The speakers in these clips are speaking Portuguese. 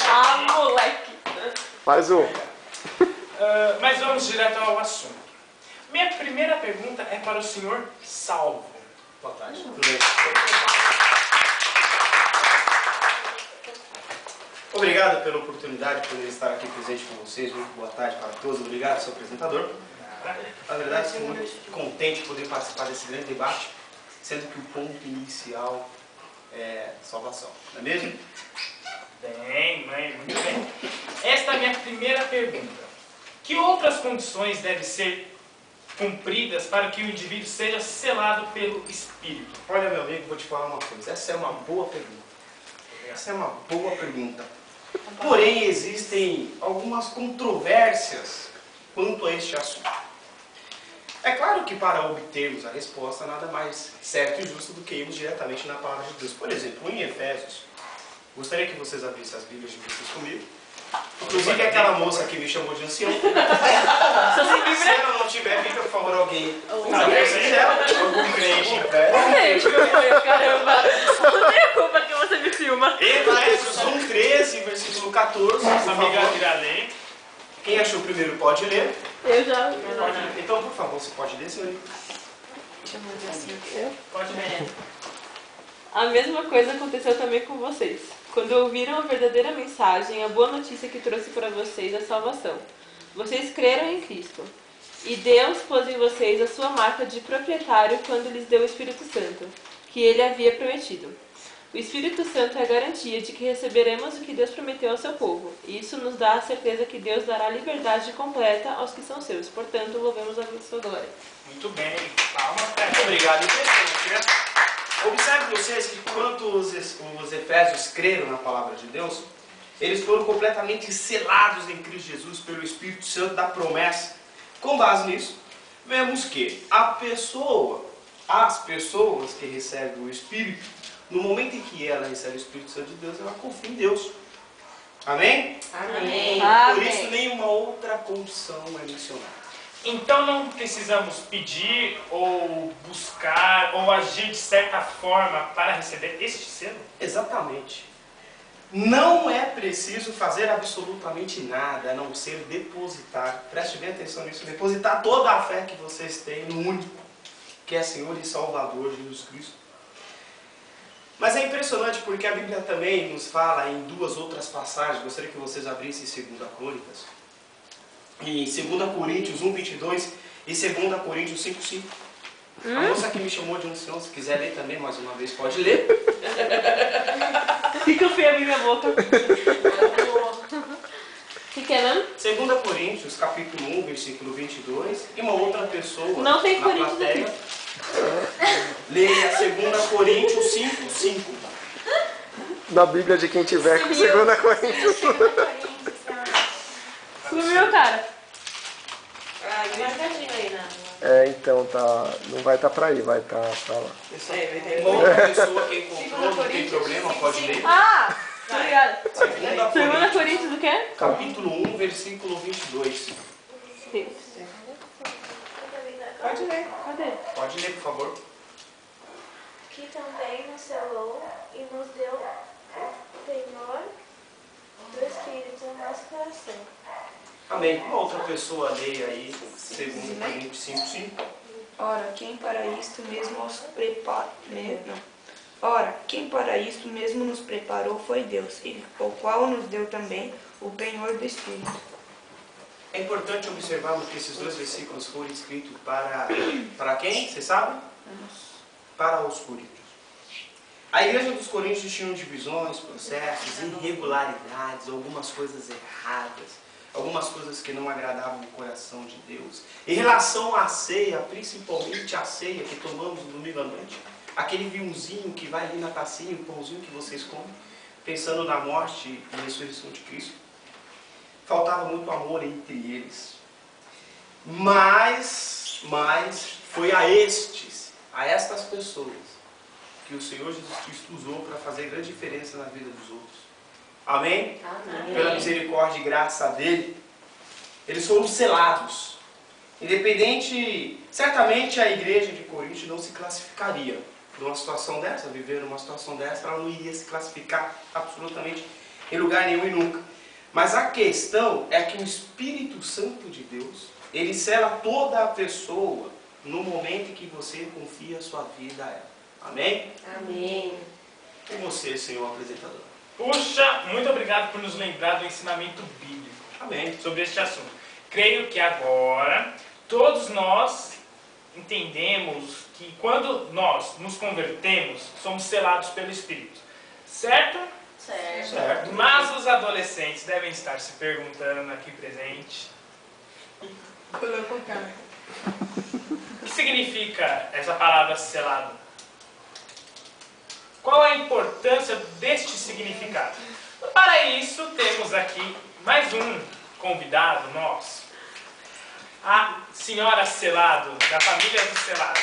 Ah, moleque. Mais um. Mas vamos direto ao assunto. Minha primeira pergunta é para o senhor Salvo. Boa tarde. Obrigado pela oportunidade de poder estar aqui presente com vocês. Muito boa tarde para todos. Obrigado, seu apresentador. Na verdade, estou muito contente de poder participar desse grande debate, sendo que o ponto inicial é salvação. Não é mesmo? Bem, mãe, muito bem. Esta é a minha primeira pergunta. Que outras condições devem ser cumpridas para que o indivíduo seja selado pelo Espírito? Olha, meu amigo, vou te falar uma coisa. Essa é uma boa pergunta. Essa é uma boa pergunta. Porém, existem algumas controvérsias quanto a este assunto. É claro que para obtermos a resposta, nada mais certo e justo do que irmos diretamente na palavra de Deus. Por exemplo, em Efésios, gostaria que vocês abrissem as Bíblias de vocês comigo. Inclusive aquela moça que me chamou de ancião. Se ela não tiver Bíblia, por favor, alguém. Algum crente em pé. Caramba. Não tenho culpa que você me filma. Efésios 1:13, versículo 14. Nossa amiga Viralém. Quem achou primeiro pode ler. Eu já... Então, por favor, você pode ler, senhor? Chamou de assim. Eu? Pode ler. A mesma coisa aconteceu também com vocês. Quando ouviram a verdadeira mensagem, a boa notícia que trouxe para vocês a salvação. Vocês creram em Cristo. E Deus pôs em vocês a sua marca de proprietário quando lhes deu o Espírito Santo, que Ele havia prometido. O Espírito Santo é a garantia de que receberemos o que Deus prometeu ao seu povo. E isso nos dá a certeza que Deus dará liberdade completa aos que são seus. Portanto, louvemos a sua glória. Muito bem. Palmas para Muito obrigado. Interessante, né? Observe vocês que quando os efésios creram na palavra de Deus, eles foram completamente selados em Cristo Jesus pelo Espírito Santo da promessa. Com base nisso, vemos que as pessoas que recebem o Espírito, no momento em que ela recebe o Espírito Santo de Deus, ela confia em Deus. Amém? Amém. Por isso, nenhuma outra condição é mencionada. Então não precisamos pedir ou buscar ou agir de certa forma para receber este selo? Exatamente. Não é preciso fazer absolutamente nada, a não ser depositar, preste bem atenção nisso, depositar toda a fé que vocês têm no único, que é Senhor e Salvador Jesus Cristo. Mas é impressionante porque a Bíblia também nos fala em duas outras passagens, gostaria que vocês abrissem 2 Crônicas, em 2 Coríntios 1:22 e 2 Coríntios 5:5. A moça que me chamou de ancião, se quiser ler também mais uma vez, pode ler. Fica eu fui abrir minha boca. O que é mesmo? 2 Coríntios, capítulo 1, versículo 22, e uma outra pessoa Não tem na Coríntios plateia, aqui. leia 2 Coríntios 5:5. Na Bíblia de quem tiver com 2 Coríntios. Sumiu, cara. Marcadinho aí, né? Então tá. Não vai estar pra ir, vai estar pra lá. Uma outra pessoa que encontrou, não tem problema, pode ler. Ah! Obrigada. 2 2 Coríntios o quê? capítulo 1, versículo 22. Sim. Pode ler. Cadê? Pode ler, por favor. Que também nos selou e nos deu o penhor do Espírito no nosso coração. Amém. Uma outra pessoa leia aí, 2 Coríntios 5:5. Ora, quem para isto mesmo nos preparou foi Deus, o qual nos deu também o penhor do Espírito. É importante observarmos que esses dois versículos foram escritos para quem? Você sabe? Para os coríntios. A igreja dos coríntios tinha divisões, processos, irregularidades, algumas coisas erradas, algumas coisas que não agradavam o coração de Deus. Em relação à ceia, principalmente a ceia que tomamos no domingo à noite, aquele vinhozinho que vai ali na tacinha, o pãozinho que vocês comem, pensando na morte e ressurreição de Cristo, faltava muito amor entre eles. Mas foi a estas pessoas, que o Senhor Jesus Cristo usou para fazer grande diferença na vida dos outros. Amém? Amém. Pela misericórdia e graça dele, eles foram selados. Independente, certamente a igreja de Corinto não se classificaria numa situação dessa, viver numa situação dessa, ela não iria se classificar absolutamente em lugar nenhum e nunca. Mas a questão é que o Espírito Santo de Deus, ele sela toda a pessoa no momento em que você confia a sua vida a ela. Amém? Amém. E você, senhor apresentador? Puxa, muito obrigado por nos lembrar do ensinamento bíblico. Amém. Sobre este assunto. Creio que agora todos nós entendemos que quando nós nos convertemos, somos selados pelo Espírito. Certo? Certo. Mas os adolescentes devem estar se perguntando aqui presente: Colocou cara. o que significa essa palavra selado? Qual é a importância deste significado? Para isso, temos aqui mais um convidado nosso. A senhora Selado, da família do Selado.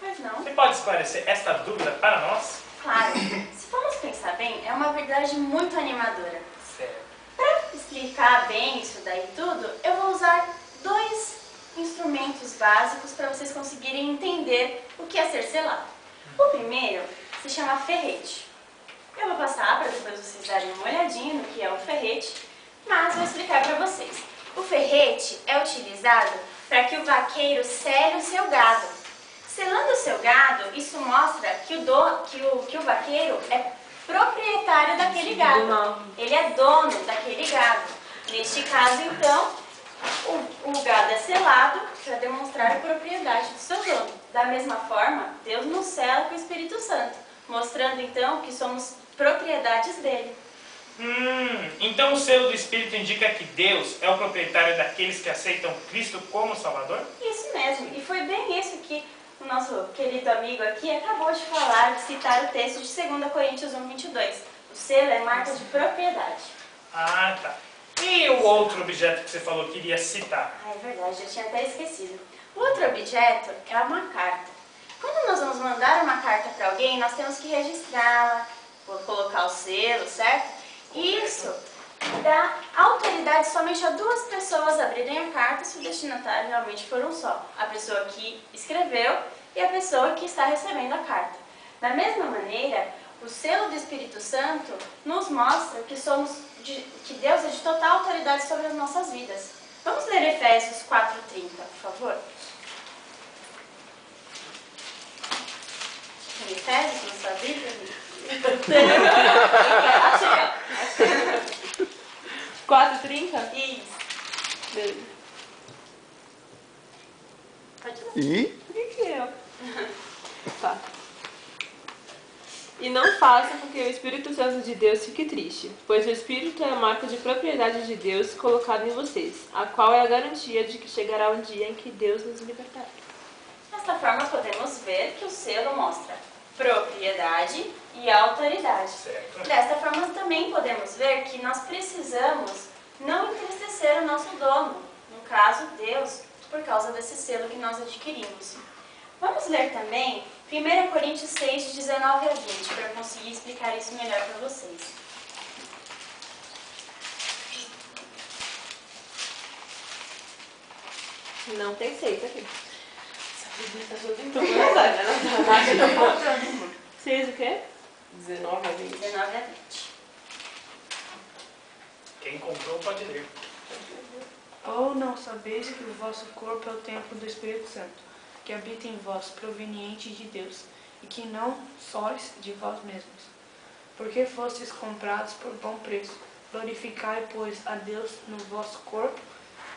Pois não. Você pode esclarecer esta dúvida para nós? Claro. Se formos pensar bem, é uma verdade muito animadora. Certo. Para explicar bem isso daí tudo, eu vou usar dois instrumentos básicos para vocês conseguirem entender o que é ser selado. O primeiro se chama ferrete. Eu vou passar para depois vocês darem uma olhadinha no que é um ferrete, mas vou explicar para vocês. O ferrete é utilizado para que o vaqueiro sele o seu gado. Selando o seu gado, isso mostra que o vaqueiro é proprietário daquele gado. Ele é dono daquele gado. Neste caso, então, o gado é selado para demonstrar a propriedade do seu dono. Da mesma forma, Deus nos sela com o Espírito Santo, mostrando então que somos propriedades dele. Então o selo do Espírito indica que Deus é o proprietário daqueles que aceitam Cristo como Salvador? Isso mesmo, e foi bem isso que o nosso querido amigo aqui acabou de falar, de citar o texto de 2 Coríntios 1:22. O selo é marca de propriedade. Ah, tá. E o outro objeto que você falou que iria citar? Ah, é verdade, eu tinha até esquecido. O outro objeto é uma carta. Quando nós vamos mandar uma carta para alguém, nós temos que registrá-la, colocar o selo, certo? Isso dá autoridade somente a 2 pessoas abrirem a carta se o destinatário realmente for um só. A pessoa que escreveu e a pessoa que está recebendo a carta. Da mesma maneira, o selo do Espírito Santo nos mostra que que Deus é de total autoridade sobre as nossas vidas. Vamos ler Efésios 4:30, por favor. Efésios na sua Bíblia? Achei, ó. 4:30? Isso. Beleza. Pode ler. E? Por que eu? Tá. E não façam com que o Espírito Santo de Deus fique triste, pois o Espírito é a marca de propriedade de Deus colocada em vocês, a qual é a garantia de que chegará um dia em que Deus nos libertará. Desta forma, podemos ver que o selo mostra propriedade e autoridade. Certo. Desta forma, também podemos ver que nós precisamos não entristecer o nosso dono, no caso, Deus, por causa desse selo que nós adquirimos. Vamos ler também 1 Coríntios 6, de 19 a 20, para eu conseguir explicar isso melhor para vocês. Não tem 6 aqui. Então, 6 o quê? 19 a 20. Quem comprou pode ler. Ou não sabeis que o vosso corpo é o templo do Espírito Santo, que habita em vós, proveniente de Deus, e que não sois de vós mesmos, porque fostes comprados por bom preço. Glorificai, pois, a Deus no vosso corpo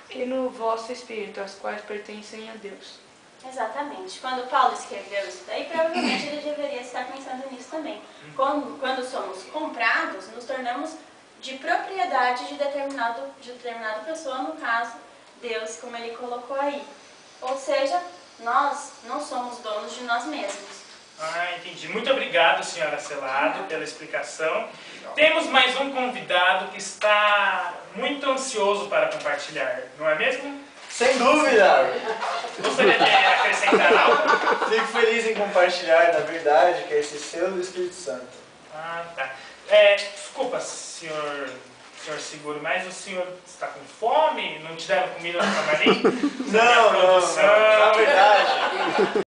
e no vosso espírito, as quais pertencem a Deus. Exatamente. Quando Paulo escreveu isso daí, provavelmente ele deveria estar pensando nisso também. Quando somos comprados, nos tornamos de propriedade de determinada pessoa, no caso, Deus, como ele colocou aí. Ou seja, nós não somos donos de nós mesmos. Ah, entendi. Muito obrigado, senhora Selado, pela explicação. Temos mais um convidado que está muito ansioso para compartilhar, não é mesmo? Sem dúvida! Gostaria de acrescentar algo? Fico feliz em compartilhar, na verdade, que é esse selo do Espírito Santo. Ah, tá. Desculpa, senhor Seguro, mas o senhor está com fome? Não te deram comida no camarim? Não, na verdade.